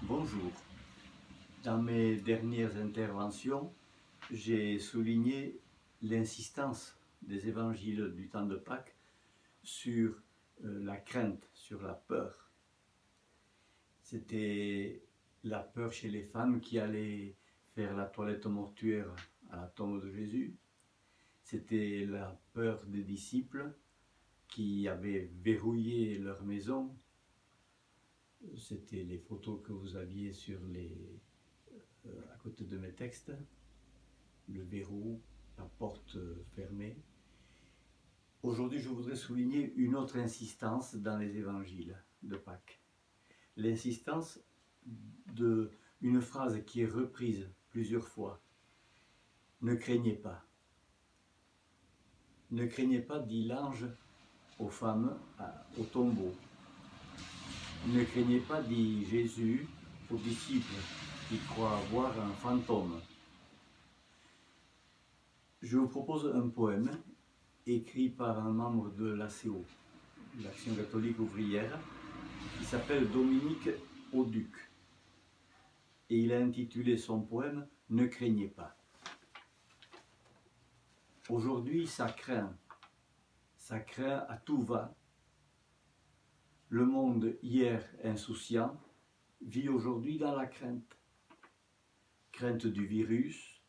Bonjour. Dans mes dernières interventions, j'ai souligné l'insistance des évangiles du temps de Pâques sur la crainte, sur la peur. C'était la peur chez les femmes qui allaient faire la toilette mortuaire à la tombe de Jésus. C'était la peur des disciples qui avaient verrouillé leur maison. C'était les photos que vous aviez à côté de mes textes, le verrou, la porte fermée. Aujourd'hui, je voudrais souligner une autre insistance dans les évangiles de Pâques. L'insistance d'une phrase qui est reprise plusieurs fois. Ne craignez pas. Ne craignez pas, dit l'ange aux femmes au tombeau. Ne craignez pas, dit Jésus aux disciples qui croient voir un fantôme. Je vous propose un poème écrit par un membre de l'ACO, l'Action catholique ouvrière, qui s'appelle Dominique Auduc. Et il a intitulé son poème « Ne craignez pas ». Aujourd'hui, ça craint à tout va. Le monde, hier insouciant, vit aujourd'hui dans la crainte. Crainte du virus,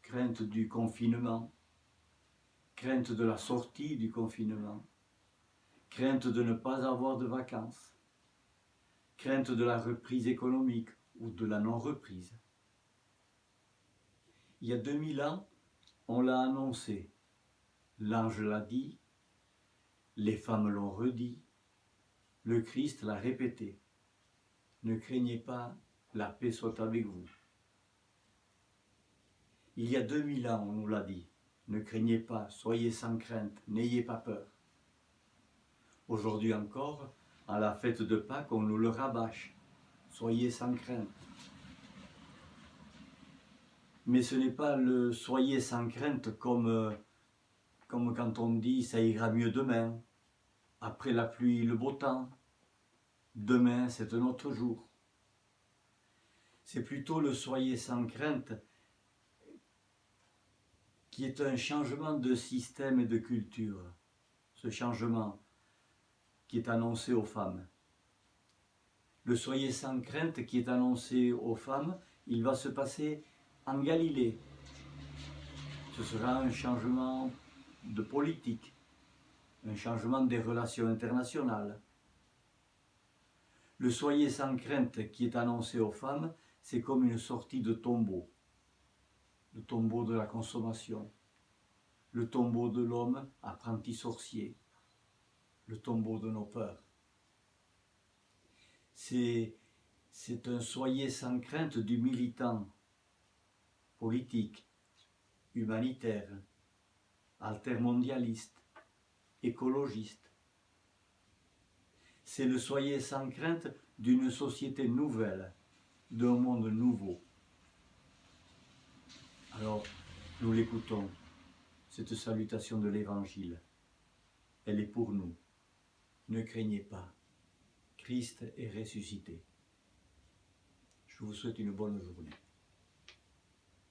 crainte du confinement, crainte de la sortie du confinement, crainte de ne pas avoir de vacances, crainte de la reprise économique ou de la non-reprise. Il y a 2000 ans, on l'a annoncé, l'ange l'a dit, les femmes l'ont redit, le Christ l'a répété. Ne craignez pas, la paix soit avec vous. Il y a 2000 ans, on nous l'a dit, ne craignez pas, soyez sans crainte, n'ayez pas peur. Aujourd'hui encore, à la fête de Pâques, on nous le rabâche, soyez sans crainte. Mais ce n'est pas le soyez sans crainte comme quand on dit ça ira mieux demain, après la pluie le beau temps, demain c'est un autre jour. C'est plutôt le soyez sans crainte qui est un changement de système et de culture, ce changement qui est annoncé aux femmes. Le soyez sans crainte qui est annoncé aux femmes, il va se passer en Galilée. Ce sera un changement de politique, un changement des relations internationales. Le soyez sans crainte qui est annoncé aux femmes, c'est comme une sortie de tombeau. Le tombeau de la consommation, le tombeau de l'homme apprenti sorcier, le tombeau de nos peurs. C'est un soyez sans crainte du militant politique, humanitaire, altermondialiste, écologiste. C'est le soyez sans crainte d'une société nouvelle, d'un monde nouveau. Alors, nous l'écoutons, cette salutation de l'Évangile. Elle est pour nous. Ne craignez pas. Christ est ressuscité. Je vous souhaite une bonne journée.